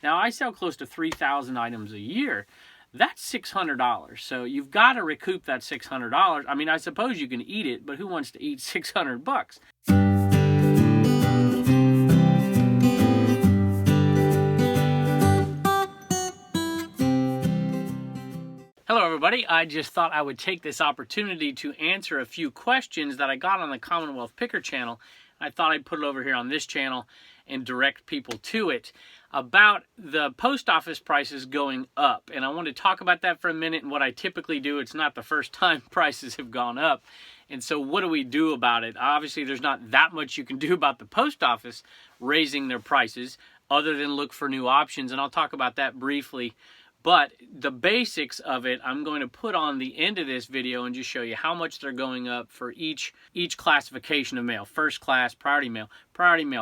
Now, I sell close to 3,000 items a year. That's $600. So you've got to recoup that $600. I mean, I suppose you can eat it, but who wants to eat 600 bucks? Hello everybody, I just thought I would take this opportunity to answer a few questions that I got on the Commonwealth Picker channel. I thought I'd put it over here on this channel and direct people to it about the post office prices going up. And I want to talk about that for a minute and what I typically do. It's not the first time prices have gone up. And so what do we do about it? Obviously, there's not that much you can do about the post office raising their prices other than look for new options. And I'll talk about that briefly. But the basics of it, I'm going to put on the end of this video and just show you how much they're going up for each classification of mail. First class, priority mail,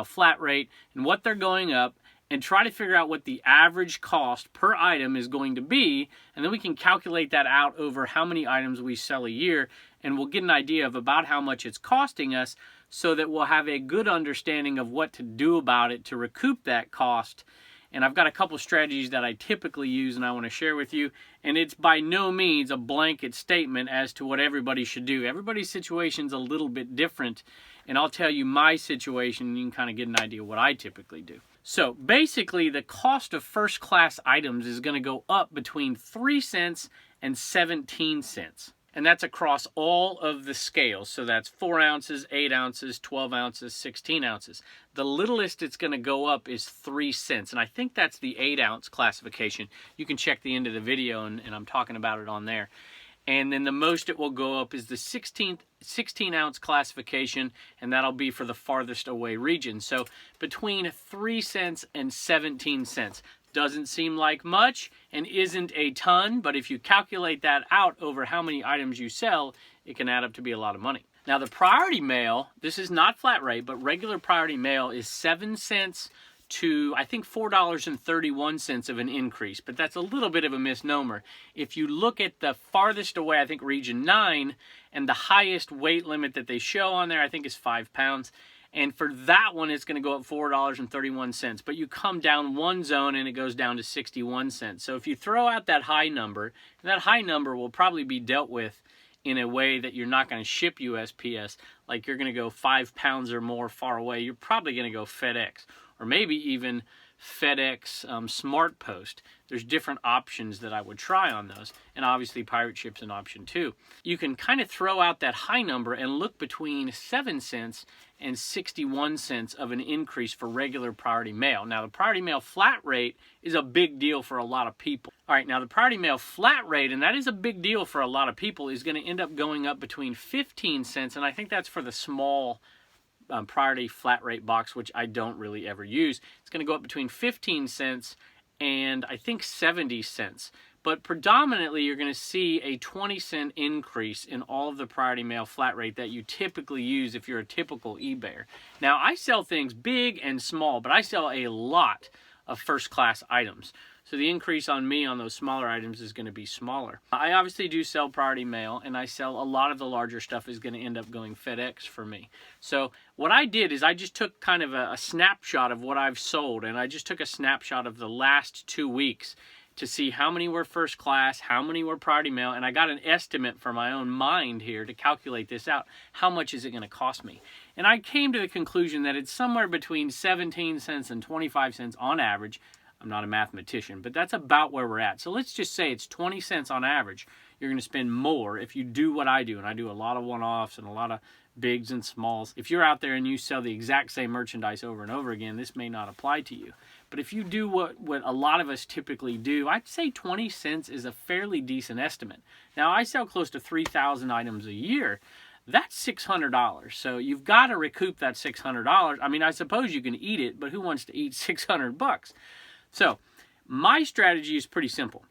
flat rate, and what they're going up, and try to figure out what the average cost per item is going to be, and then we can calculate that out over how many items we sell a year, and we'll get an idea of about how much it's costing us so that we'll have a good understanding of what to do about it to recoup that cost. And I've got a couple strategies that I typically use and I want to share with you. And it's by no means a blanket statement as to what everybody should do. Everybody's situation's a little bit different. And I'll tell you my situation and you can kind of get an idea of what I typically do. So basically the cost of first class items is going to go up between 3 cents and 17 cents. And that's across all of the scales. So that's 4 ounces, 8 ounces, 12 ounces, 16 ounces. The littlest it's going to go up is 3 cents. And I think that's the 8 ounce classification. You can check the end of the video and I'm talking about it on there. And then the most it will go up is the 16 ounce classification, and that'll be for the farthest away region. So between 3 cents and 17 cents. Doesn't seem like much and isn't a ton, but if you calculate that out over how many items you sell, it can add up to be a lot of money. Now the priority mail, this is not flat rate, but regular priority mail is 7 cents to I think $4.31 of an increase, but that's a little bit of a misnomer. If you look at the farthest away, I think region 9, and the highest weight limit that they show on there I think is 5 pounds. And for that one, it's going to go up $4.31. But you come down one zone and it goes down to 61 cents. So if you throw out that high number, that high number will probably be dealt with in a way that you're not going to ship USPS. Like you're going to go 5 pounds or more far away. You're probably going to go FedEx or maybe even FedEx Smart Post. There's different options that I would try on those. And obviously pirate ship's an option too. You can kind of throw out that high number and look between 7 cents and 61 cents of an increase for regular priority mail. Now the priority mail flat rate is a big deal for a lot of people. All right, now the priority mail flat rate, and that is a big deal for a lot of people, is going to end up going up between 15 cents, and I think that's for the small priority flat rate box, which I don't really ever use. It's going to go up between 15 cents and I think 70 cents. But predominantly, you're going to see a 20-cent increase in all of the priority mail flat rate that you typically use if you're a typical eBayer. Now, I sell things big and small, but I sell a lot of first-class items. So the increase on me on those smaller items is going to be smaller. I obviously do sell priority mail, and I sell a lot of the larger stuff is going to end up going FedEx for me. So what I did is I just took kind of a snapshot of what I've sold, and I just took a snapshot of the last 2 weeks to see how many were first class, how many were priority mail, and I got an estimate for my own mind here to calculate this out. How much is it going to cost me? And I came to the conclusion that it's somewhere between 17 cents and 25 cents on average. I'm not a mathematician, but that's about where we're at. So let's just say it's 20 cents on average. You're going to spend more if you do what I do, and I do a lot of one-offs and a lot of bigs and smalls. If you're out there and you sell the exact same merchandise over and over again, this may not apply to you. But if you do what a lot of us typically do, I'd say 20 cents is a fairly decent estimate. Now, I sell close to 3,000 items a year. That's $600. So you've got to recoup that $600. I mean, I suppose you can eat it, but who wants to eat 600 bucks? So my strategy is pretty simple.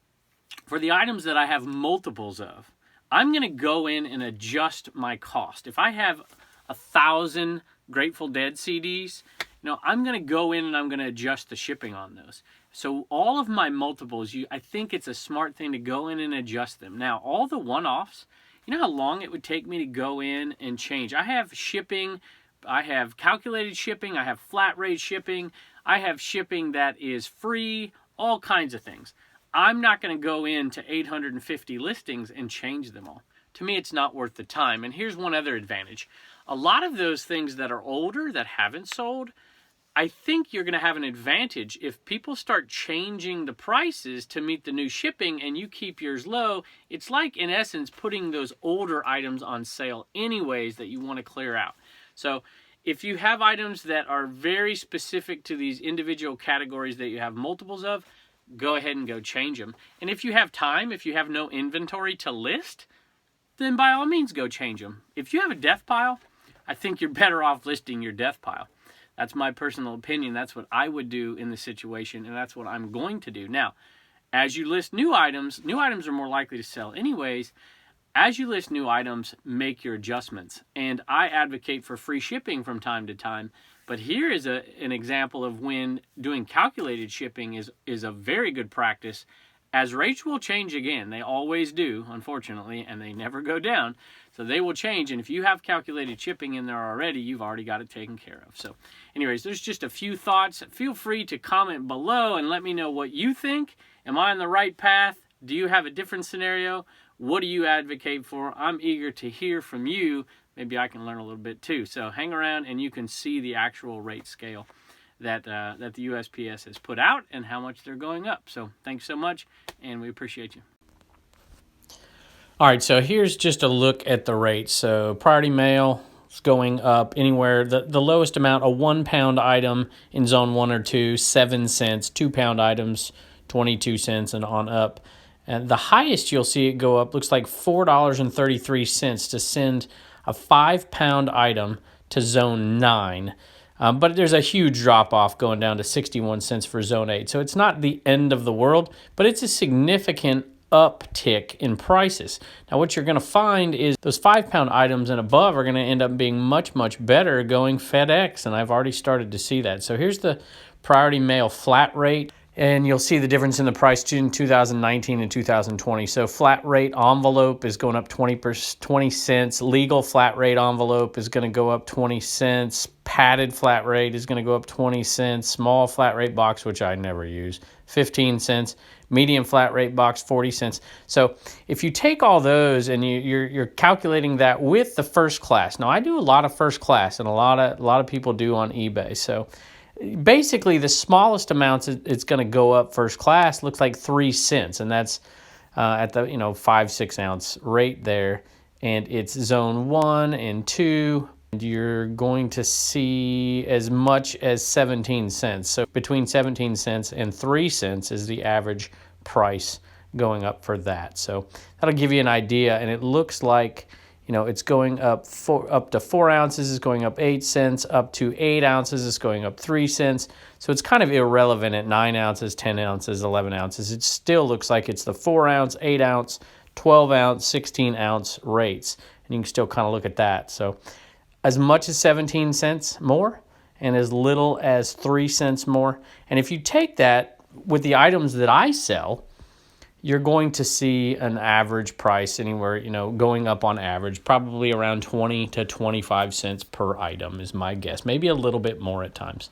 For the items that I have multiples of, I'm going to go in and adjust my cost. If I have 1,000 Grateful Dead CDs, I'm going to go in and I'm going to adjust the shipping on those. So all of my multiples, I think it's a smart thing to go in and adjust them. Now, all the one-offs, you know how long it would take me to go in and change? I have shipping, I have calculated shipping, I have flat rate shipping, I have shipping that is free, all kinds of things. I'm not going to go into 850 listings and change them all. To me, it's not worth the time. And here's one other advantage. A lot of those things that are older, that haven't sold, I think you're going to have an advantage if people start changing the prices to meet the new shipping and you keep yours low. It's like, in essence, putting those older items on sale anyways that you want to clear out. So if you have items that are very specific to these individual categories that you have multiples of, go ahead and go change them. And if you have time, if you have no inventory to list, then by all means go change them. If you have a death pile, I think you're better off listing your death pile. That's my personal opinion. That's what I would do in the situation, and that's what I'm going to do. Now, as you list new items are more likely to sell anyways. As you list new items, make your adjustments. And I advocate for free shipping from time to time, but here is an example of when doing calculated shipping is a very good practice, as rates will change again. They always do, unfortunately, and they never go down. So they will change, and if you have calculated shipping in there already, you've already got it taken care of. So anyways, there's just a few thoughts. Feel free to comment below and let me know what you think. Am I on the right path? Do you have a different scenario? What do you advocate for? I'm eager to hear from you. Maybe I can learn a little bit too. So hang around and you can see the actual rate scale that the USPS has put out and how much they're going up. So thanks so much, and we appreciate you. All right, so here's just a look at the rates. So priority mail is going up anywhere. The lowest amount, a 1 pound item in zone 1 or 2, 7 cents. 2 pound items, 22 cents and on up. And the highest you'll see it go up looks like $4.33 to send a 5 pound item to zone 9. But there's a huge drop off going down to 61 cents for zone 8. So it's not the end of the world, but it's a significant uptick in prices. Now what you're going to find is those 5 pound items and above are going to end up being much better going FedEx, and I've already started to see that. So here's the priority mail flat rate, and you'll see the difference in the price in 2019 and 2020. So flat rate envelope is going up 20 cents. Legal flat rate envelope is going to go up 20 cents. Padded flat rate is going to go up 20 cents. Small flat rate box, which I never use, 15 cents. Medium flat rate box, 40 cents. So if you take all those and you're calculating that with the first class. Now I do a lot of first class, and a lot of people do on eBay. So basically the smallest amounts it's going to go up first class looks like 3 cents, and that's at the 5-6 ounce rate there, and it's zone 1 and 2. You're going to see as much as 17 cents. So between 17 cents and 3 cents is the average price going up for that. So that'll give you an idea, and it looks like it's going up to 4 ounces is going up 8 cents, up to 8 ounces is going up 3 cents. So it's kind of irrelevant at 9 ounces, 10 ounces, 11 ounces. It still looks like it's the 4 ounce, 8 ounce, 12 ounce, 16 ounce rates, and you can still kind of look at that. So as much as 17 cents more and as little as 3 cents more. And if you take that with the items that I sell, you're going to see an average price anywhere, going up on average, probably around 20 to 25 cents per item is my guess. Maybe a little bit more at times.